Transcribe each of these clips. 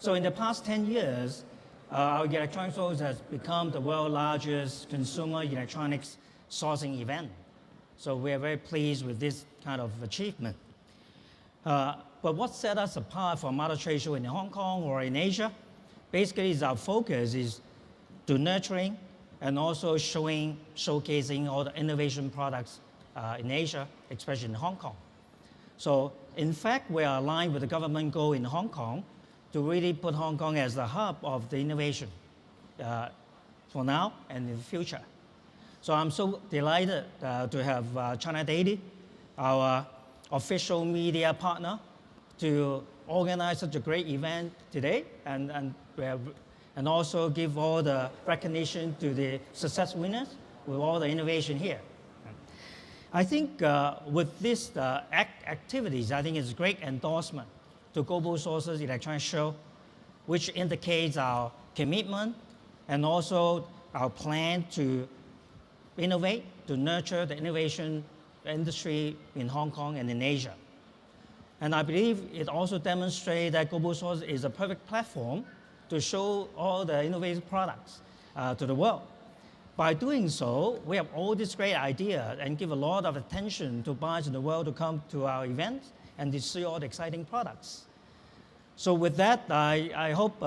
So in the past 10 years, our electronics shows has become the world's largest consumer electronics sourcing event. So we are very pleased with this kind of achievement. But what set us apart from other trade shows in Hong Kong or in Asia, basically is our focus is to nurturing and also showcasing all the innovation products in Asia, especially in Hong Kong. So in fact, we are aligned with the government goal in Hong Kong to really put Hong Kong as the hub of the innovation for now and in the future. So I'm so delighted to have China Daily, our official media partner, to organize such a great event today and also give all the recognition to the success winners with all the innovation here. I think with these activities, I think it's a great endorsement to Global Sources Electronics Show, which indicates our commitment and also our plan to innovate, to nurture the innovation industry in Hong Kong and in Asia. And I believe it also demonstrates that Global Sources is a perfect platform to show all the innovative products to the world. By doing so, we have all these great ideas and give a lot of attention to buyers in the world to come to our events and to see all the exciting products. So with that, I hope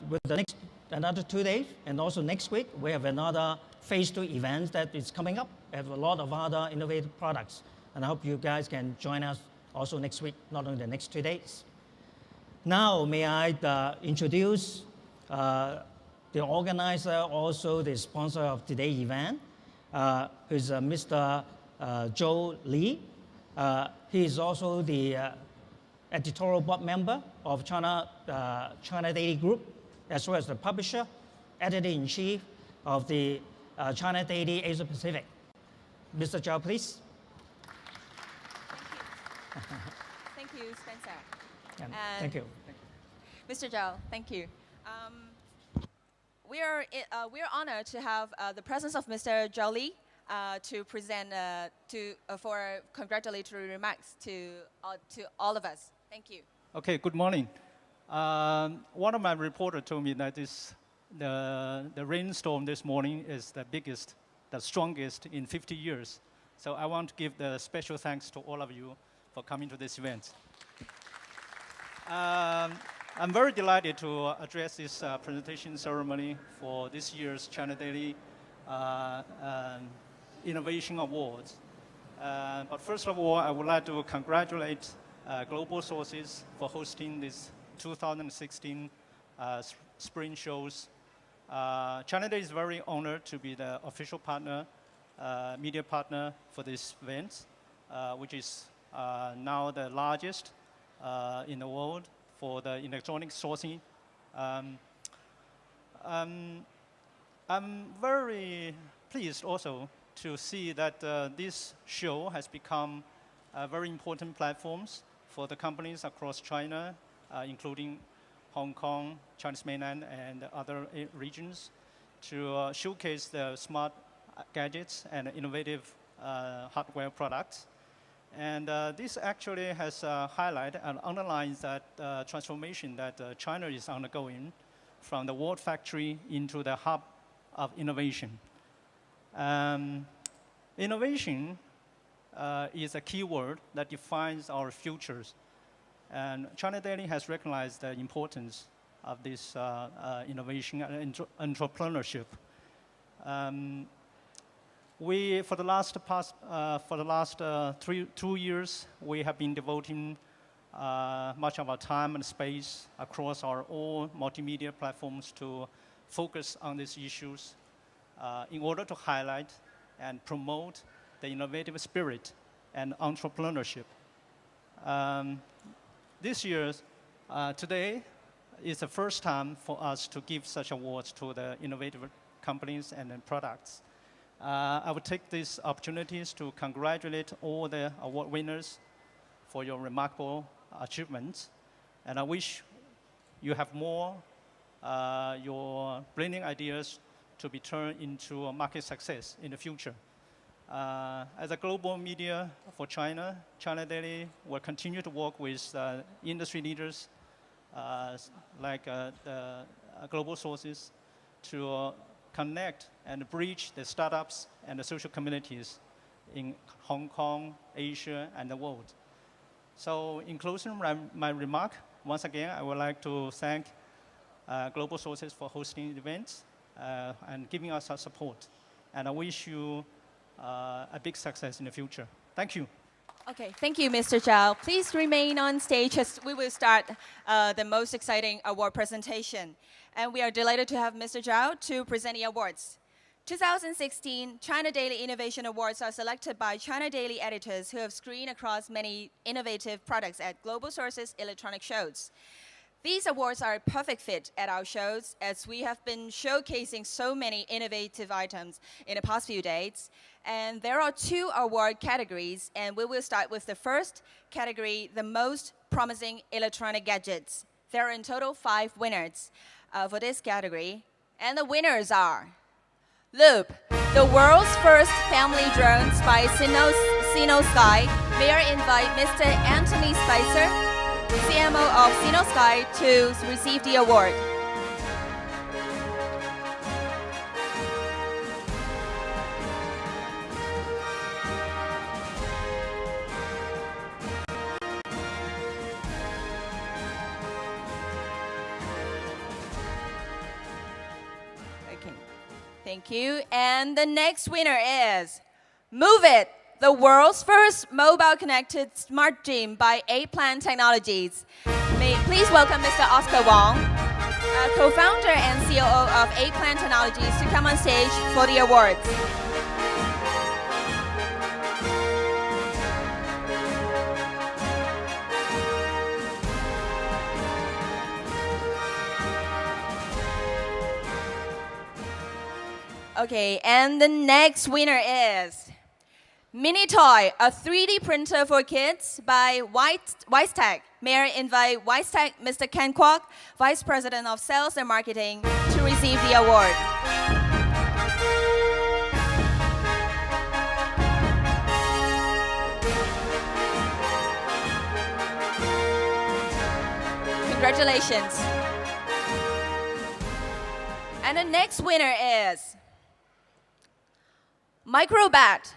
with the next another 2 days and also next week, we have another phase 2 event that is coming up. We have a lot of other innovative products. And I hope you guys can join us also next week, not only the next 2 days. Now, may I introduce the organizer, also the sponsor of today's event, who's Mr. Joe Lee. He is also the editorial board member of China Daily Group, as well as the publisher, editor-in-chief of the China Daily Asia Pacific. Mr. Zhao, please. Thank you, Spencer. Yeah, thank you. Mr. Zhao, thank you. We are honored to have the presence of Mr. Zhao Li to present for congratulatory remarks to all of us. Thank you. Okay, good morning. One of my reporters told me that the rainstorm this morning is the biggest, the strongest in 50 years. So I want to give the special thanks to all of you for coming to this event. I'm very delighted to address this presentation ceremony for this year's China Daily Innovation Awards. But first of all, I would like to congratulate Global Sources for hosting this 2016 spring shows. China Daily is very honored to be the official partner, media partner for this event, which is now the largest in the world for the electronic sourcing. I'm very pleased also to see that this show has become very important platforms for the companies across China, including Hong Kong, Chinese mainland, and other regions, to showcase the smart gadgets and innovative hardware products. And this actually has highlighted and underlines that transformation that China is undergoing from the world factory into the hub of innovation. Innovation is a key word that defines our futures. And China Daily has recognized the importance of this innovation and entrepreneurship. For the last 2 years, we have been devoting much of our time and space across our all multimedia platforms to focus on these issues in order to highlight and promote the innovative spirit and entrepreneurship. This year, today, is the first time for us to give such awards to the innovative companies and products. I would take these opportunities to congratulate all the award winners for your remarkable achievements. And I wish you have more your brilliant ideas to be turned into a market success in the future. As a global media for China, China Daily will continue to work with industry leaders like the global sources to connect and bridge the startups and the social communities in Hong Kong, Asia, and the world. So in closing my remark, once again, I would like to thank Global Sources for hosting the event and giving us our support. And I wish you a big success in the future. Thank you. Okay, thank you, Mr. Zhao. Please remain on stage as we will start the most exciting award presentation. And we are delighted to have Mr. Zhao to present the awards. 2016 China Daily Innovation Awards are selected by China Daily editors who have screened across many innovative products at Global Sources electronic shows. These awards are a perfect fit at our shows as we have been showcasing so many innovative items in the past few days. And there are 2 award categories, and we will start with the first category, the most promising electronic gadgets. There are in total 5 winners for this category. And the winners are Loop, the world's first family drones by SinoSky. May I invite Mr. Anthony Spicer, CMO of SinoSky, to receive the award. Okay, thank you. And the next winner is Move It, the world's first mobile connected smart gym by A-Plan Technologies. May please welcome Mr. Oscar Wong, co-founder and COO of A-Plan Technologies, to come on stage for the awards. Okay, and the next winner is Mini Toy, a 3D printer for kids by WiseTech. May I invite WiseTech Mr. Ken Kwok, Vice President of Sales and Marketing, to receive the award. Congratulations. And the next winner is Microbat,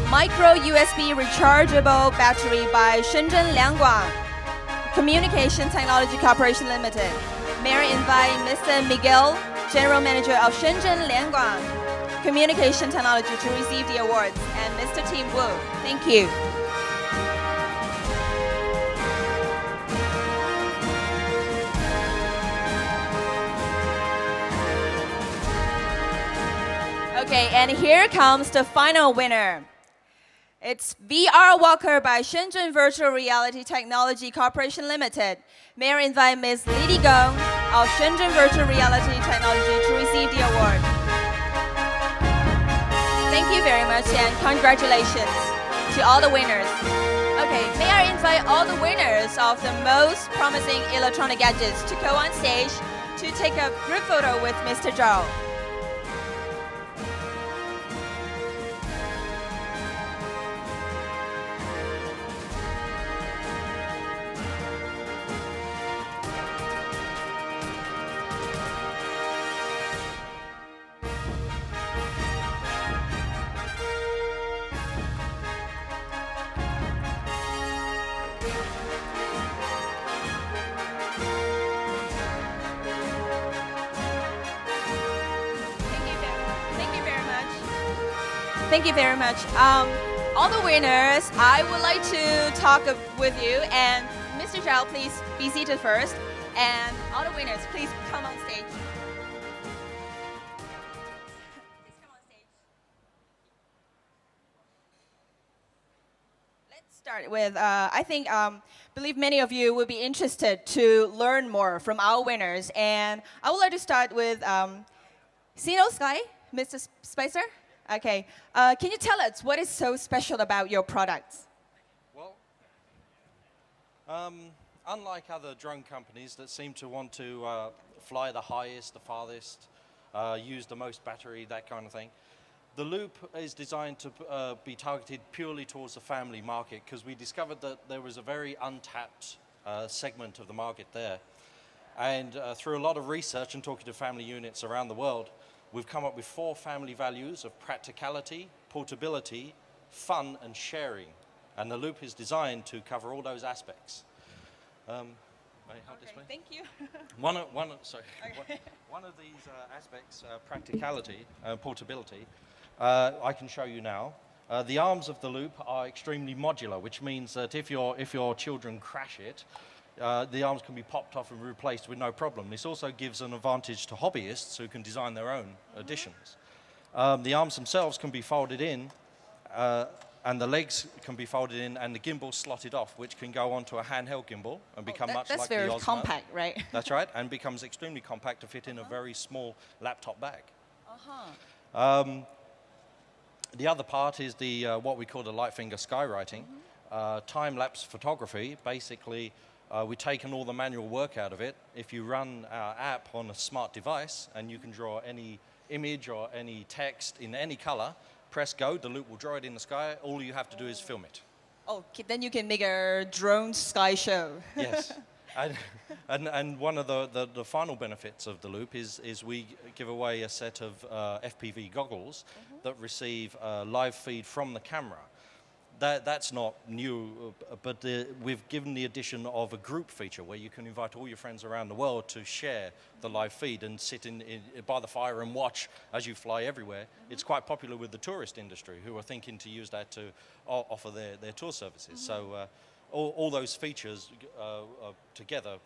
micro USB rechargeable battery by Shenzhen Liangguang Communication Technology Corporation Limited. May I invite Mr. Miguel, General Manager of Shenzhen Liangguang Communication Technology, to receive the awards, and Mr. Tim Wu. Thank you. Okay, and here comes the final winner. It's VR Walker by Shenzhen Virtual Reality Technology Corporation Limited. May I invite Ms. Lily Gong of Shenzhen Virtual Reality Technology to receive the award. Thank you very much and congratulations to all the winners. Okay, may I invite all the winners of the most promising electronic gadgets to go on stage to take a group photo with Mr. Zhao. Thank you very much. All the winners, I would like to talk with you. And Mr. Zhao, please be seated first. And all the winners, please come on stage. Please come on stage. Let's start with, I believe many of you will be interested to learn more from our winners. And I would like to start with SinoSky, Mr. Spicer. Okay, can you tell us what is so special about your products? Well, unlike other drone companies that seem to want to fly the highest, the farthest, use the most battery, that kind of thing, the Loop is designed to be targeted purely towards the family market, because we discovered that there was a very untapped segment of the market there. And through a lot of research and talking to family units around the world, we've come up with 4 family values of practicality, portability, fun, and sharing. And the Loop is designed to cover all those aspects. May I hold this, please? Thank you. One of these aspects, practicality, portability, I can show you now. The arms of the Loop are extremely modular, which means that if your children crash it, the arms can be popped off and replaced with no problem. This also gives an advantage to hobbyists who can design their own additions. The arms themselves can be folded in, and the legs can be folded in, and the gimbal slotted off, which can go onto a handheld gimbal and become much That's like the very Osmo. compact, right? That's right, and becomes extremely compact to fit in a very small laptop bag. The other part is the what we call the Lightfinger skywriting, time-lapse photography. Basically, we've taken all the manual work out of it. If you run our app on a smart device and you can draw any image or any text in any color, press go, the Loop will draw it in the sky. All you have to do is film it. Oh, then you can make a drone sky show. Yes. And one of the final benefits of the Loop is we give away a set of FPV goggles that receive a live feed from the camera. That's not new, but we've given the addition of a group feature where you can invite all your friends around the world to share the live feed and sit by the fire and watch as you fly everywhere. It's quite popular with the tourist industry who are thinking to use that to offer their tour services. So all those features together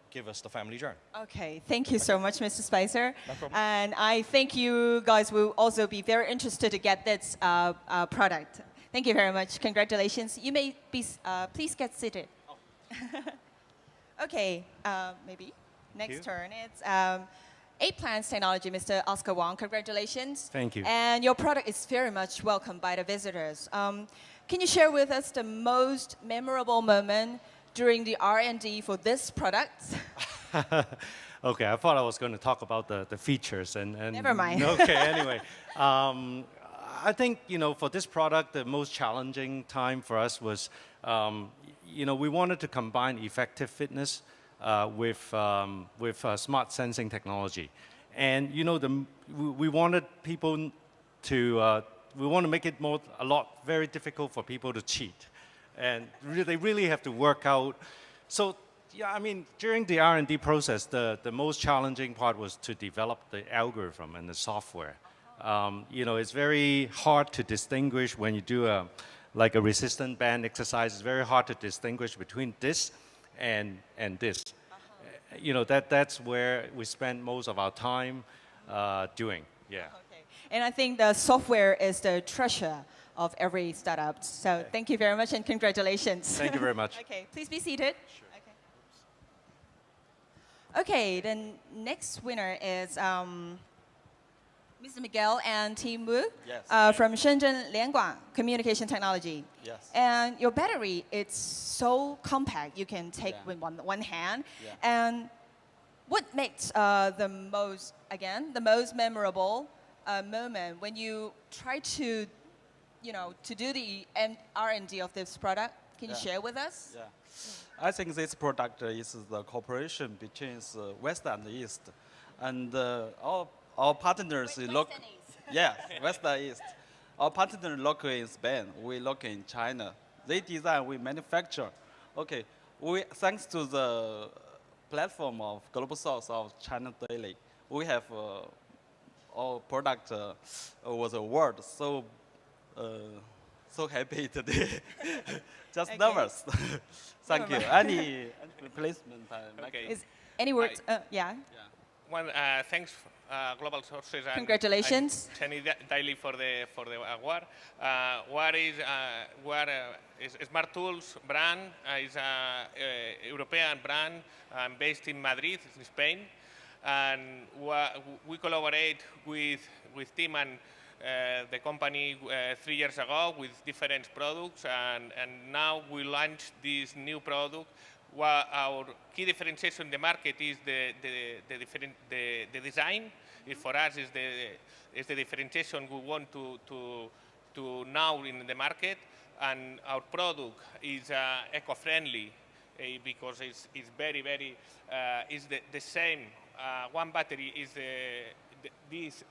give us the family drone. Okay, thank you so much, Mr. Spicer. No problem. And I think you guys will also be very interested to get this product. Thank you very much. Congratulations. You may be, please get seated. Okay, maybe. Next turn, it's A-Plans Technology, Mr. Oscar Wong. Congratulations. Thank you. And your product is very much welcomed by the visitors. Can you share with us the most memorable moment during the R&D for this product? Okay, I thought I was going to talk about the features and Never mind. Okay, anyway, I think for this product the most challenging time for us was we wanted to combine effective fitness with smart sensing technology, and we wanted people to we want to make it very difficult for people to cheat, and they really have to work out. So yeah, I mean, during the R&D process, the most challenging part was to develop the algorithm and the software. It's very hard to distinguish when you do like a resistant band exercise. It's very hard to distinguish between this and this. That's where we spend most of our time doing. Yeah. Okay. And I think the software is the treasure of every startup. So thank you very much and congratulations. Thank you very much. Okay, please be seated. Sure. Okay, the next winner is Mr. Miguel and Team Wu from Shenzhen Lianguang Communication Technology. Yes. And your battery, it's so compact, you can take with one hand. Yeah. And what makes the most memorable moment when you try to do the R&D of this product? Can you share with us? Yeah. I think this product is the cooperation between West and East. And our partners look, West and East. Our partner local in Spain, we local in China. They design, we manufacture. Okay, thanks to the platform of Global Source of China Daily, we have our product was awarded. So happy today. Just nervous. Thank you. Any replacement? Is any words? Yeah. One, thanks, Global Sources. Congratulations. And China Daily for the award. What is Smart Tools brand? Is a European brand based in Madrid, Spain, and we collaborate with Tim and the company 3 years ago with different products, and now we launched this new product. Our key differentiation in the market is the design. For us, is the differentiation we want to now in the market, and our product is eco-friendly. because it's very, very, it's the same. One battery is this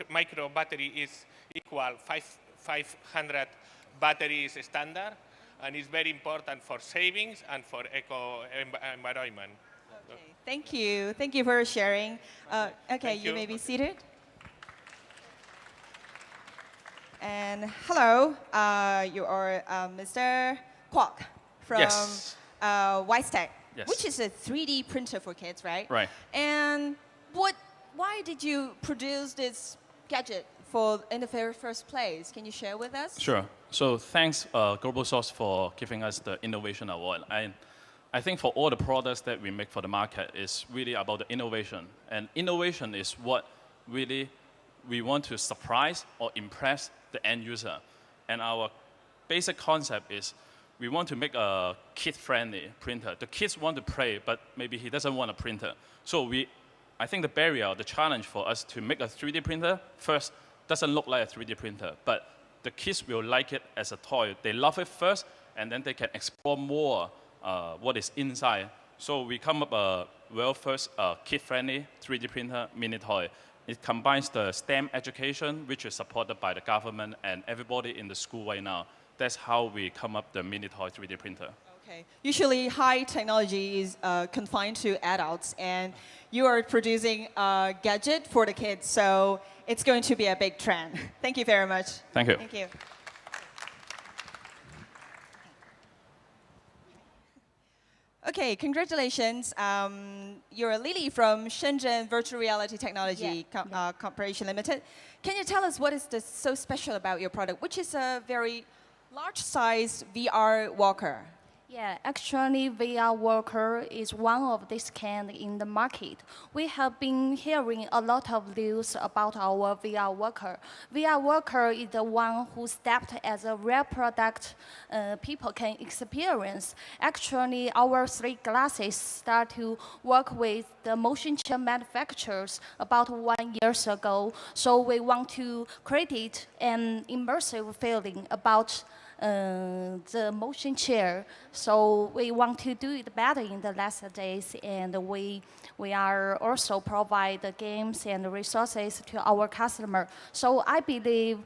micro battery is equal 500 batteries standard, and it's very important for savings and for environment. Okay. Thank you. Thank you for sharing. Okay, Thank you you. may be seated. And hello, you are Mr. Kwok from Yes. Wisec, Yes. which is a 3D printer for kids, right? Right. And why did you produce this gadget in the very first place? Can you share with us? Sure. So thanks, Global Source, for giving us the Innovation Award. I think for all the products that we make for the market is really about the innovation. And innovation is what really we want to surprise or impress the end user. And our basic concept is we want to make a kid-friendly printer. The kids want to play, but maybe he doesn't want a printer. So I think the barrier, the challenge for us to make a 3D printer, first, doesn't look like a 3D printer, but the kids will like it as a toy. They love it first, and then they can explore more what is inside. So we come up first kid-friendly 3D printer mini toy. It combines the STEM education, which is supported by the government and everybody in the school right now. That's how we come up the mini toy 3D printer. Okay. Usually, high technology is confined to adults, and you are producing a gadget for the kids, so it's going to be a big trend. Thank you very much. Thank you. Thank you. Okay, congratulations. You're Lily from Shenzhen Virtual Reality Technology Corporation Limited. Can you tell us what is so special about your product, which is a very large-size VR walker? Yeah, actually, VR Walker is one of this kind in the market. We have been hearing a lot of news about our VR Walker. VR Walker is the one who stepped as a real product people can experience. Actually, our 3 glasses start to work with the motion chair manufacturers about 1 year ago. So we want to create an immersive feeling about the motion chair. So we want to do it better in the last days, and we are also provide the games and resources to our customer. So I believe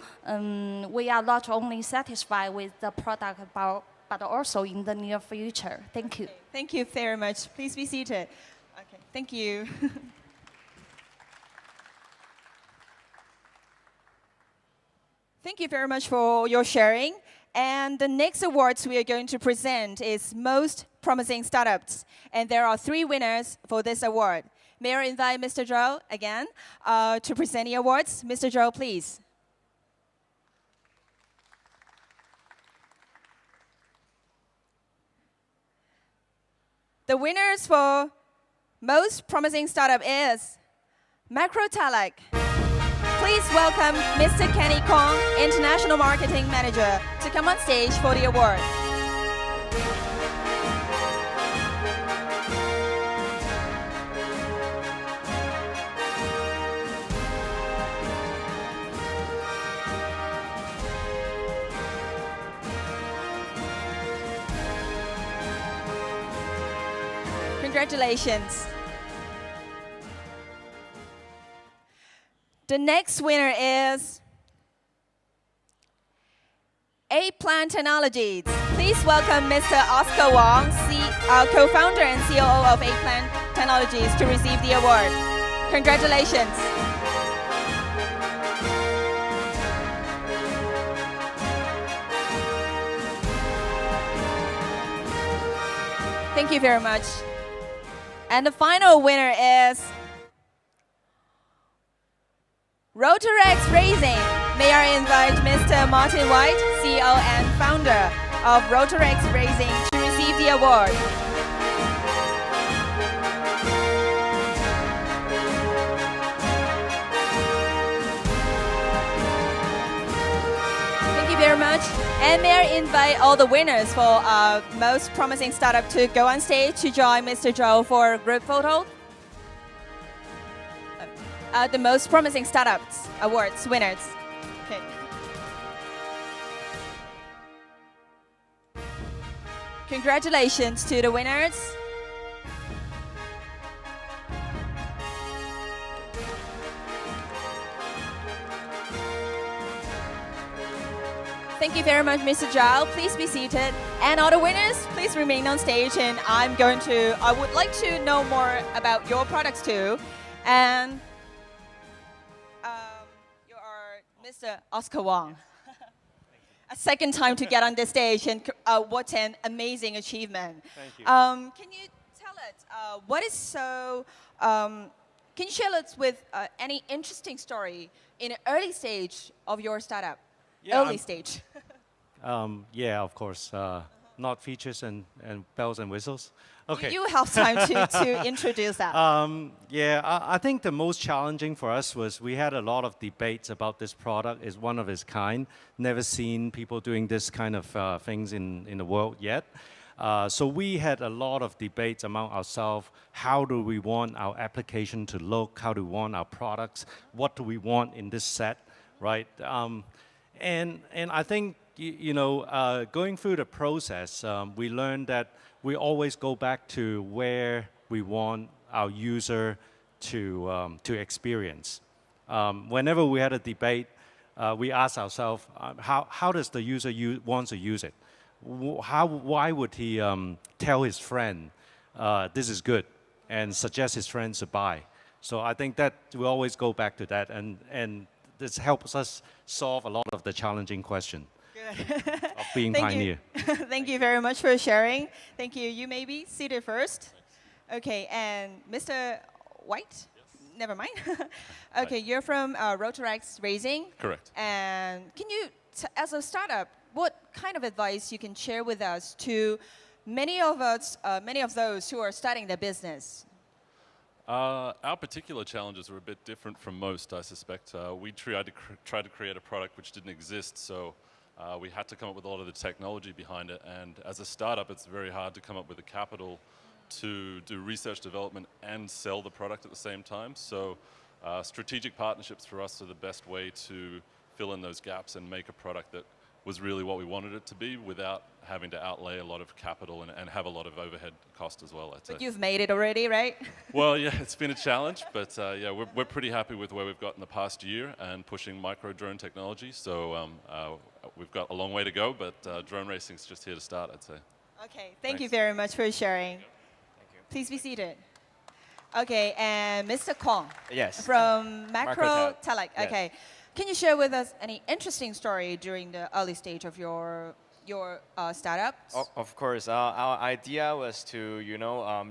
we are not only satisfied with the product, but also in the near future. Thank you. Thank you very much. Please be seated. Okay, thank you. Thank you very much for your sharing. And the next awards we are going to present is Most Promising Startups. And there are 3 winners for this award. May I invite Mr. Zhou again to present the awards? Mr. Zhou, please. The winners for Most Promising Startup is Macrotelic. Please welcome Mr. Kenny Kong, International Marketing Manager, to come on stage for the award. Congratulations. The next winner is A-Plan Technologies. Please welcome Mr. Oscar Wong, co-founder and COO of A-Plan Technologies, to receive the award. Congratulations. Thank you very much. And the final winner is Rotarex Racing. May I invite Mr. Martin White, CEO and founder of Rotarex Racing, to receive the award. Thank you very much. And may I invite all the winners for Most Promising Startup to go on stage to join Mr. Zhou for a group photo. The Most Promising Startups Awards winners. Okay. Congratulations to the winners. Thank you very much, Mr. Zhao. Please be seated. And all the winners, please remain on stage. And I would like to know more about your products too. And you are Mr. Oscar Wong. A second time to get on this stage, and what an amazing achievement. Thank you. Can you tell us what is so? Can you share us with any interesting story in an early stage of your startup? Yeah, Early stage. Yeah, of course. Not features and bells and whistles. Okay. You have time to introduce that. Yeah, I think the most challenging for us was we had a lot of debates about this product. It's one of its kind. Never seen people doing this kind of things in the world yet. So we had a lot of debates among ourselves. How do we want our application to look? How do we want our products? What do we want in this set, right? And I think, going through the process, we learned that we always go back to where we want our user to experience. Whenever we had a debate, we asked ourselves, how does the user want to use it? Why would he tell his friend, this is good, and suggest his friends to buy? So I think that we always go back to that, and this helps us solve a lot of the challenging question of being pioneer. Thank you very much for sharing. Thank you. You may be seated first. Okay, and Mr. White? Yes. Never mind. Okay, you're from Rotarex Racing. Correct. And can you, as a startup, what kind of advice you can share with us to many of those who are starting their business? Our particular challenges were a bit different from most, I suspect. We tried to create a product which didn't exist, so we had to come up with a lot of the technology behind it. And as a startup, it's very hard to come up with the capital to do research development and sell the product at the same time. So strategic partnerships for us are the best way to fill in those gaps and make a product that was really what we wanted it to be without having to outlay a lot of capital and have a lot of overhead cost as well, I'd say. But you've made it already, right? Well, yeah, it's been a challenge, but yeah, we're pretty happy with where we've got in the past year and pushing micro drone technology. So we've got a long way to go, but drone racing is just here to start, I'd say. Okay, thank you very much for sharing. Thank you. Please be seated. Okay, and Mr. Kong. Yes. From Macro Telec. Yes. Okay. Can you share with us any interesting story during the early stage of your startup? Of course. Our idea was to,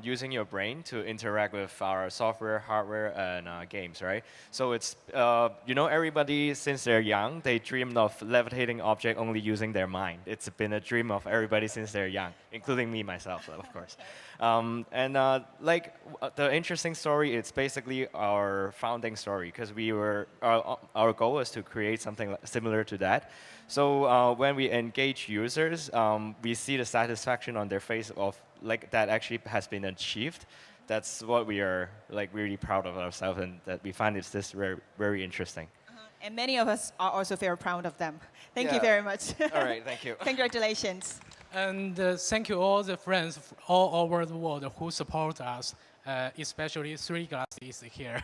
using your brain to interact with our software, hardware, and games, right? So it's, everybody, since they're young, they dreamed of levitating object only using their mind. It's been a dream of everybody since they're young, including me, myself, of course. The interesting story, it's basically our founding story, because our goal was to create something similar to that. So when we engage users, we see the satisfaction on their face of that actually has been achieved. That's what we are really proud of ourselves, and that we find it's just very, very interesting. And many of us are also very proud of them. Thank you very much. All right, thank you. Congratulations. And thank you all the friends all over the world who support us, especially Three Glasses here.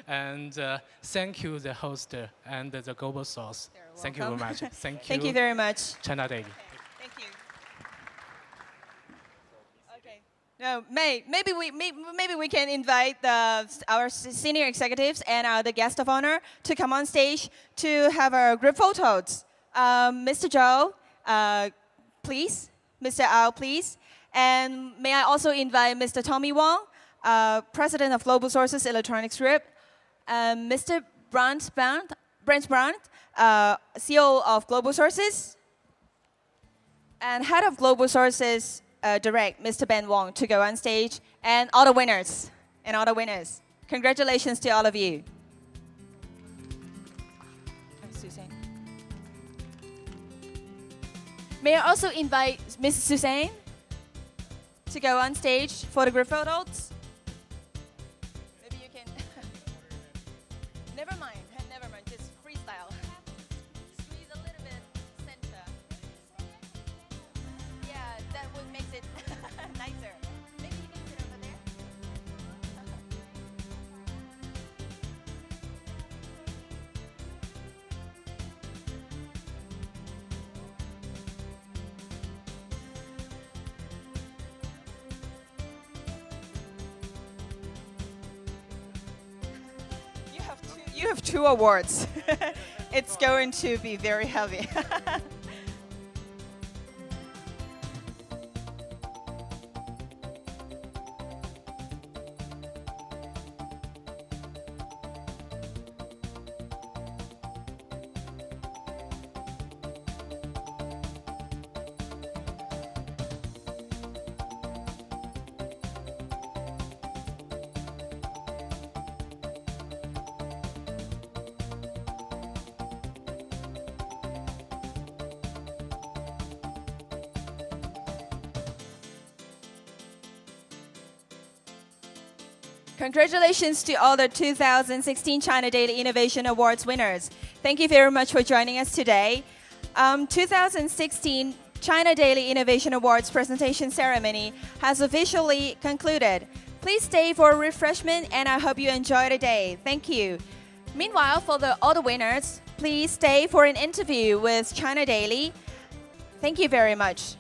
And thank you, the host and the Global Source. Thank you very much. Thank you. Thank you very much. China Daily. Okay. Thank you. Okay. No, maybe we can invite our senior executives and the guest of honor to come on stage to have our group photos. Mr. Zhou, please. Mr. Ao, please. And may I also invite Mr. Tommy Wong, President of Global Sources Electronics Group, Mr. Brent Brandt, CEO of Global Sources, and Head of Global Sources Direct, Mr. Ben Wong, to go on stage, and all the winners. Congratulations to all of you. May I also invite Mrs. Suzanne to go on stage for the group photos? Maybe you can. Never mind, just freestyle. Squeeze a little bit center. Yeah, that would make it you have 2 awards. It's going to be very heavy. Congratulations to all the 2016 China Daily Innovation Awards winners. Thank you very much for joining us today. 2016 China Daily Innovation Awards presentation ceremony has officially concluded. Please stay for refreshment and I hope you enjoy the day. Thank you. Meanwhile, for all the winners, please stay for an interview with China Daily. Thank you very much.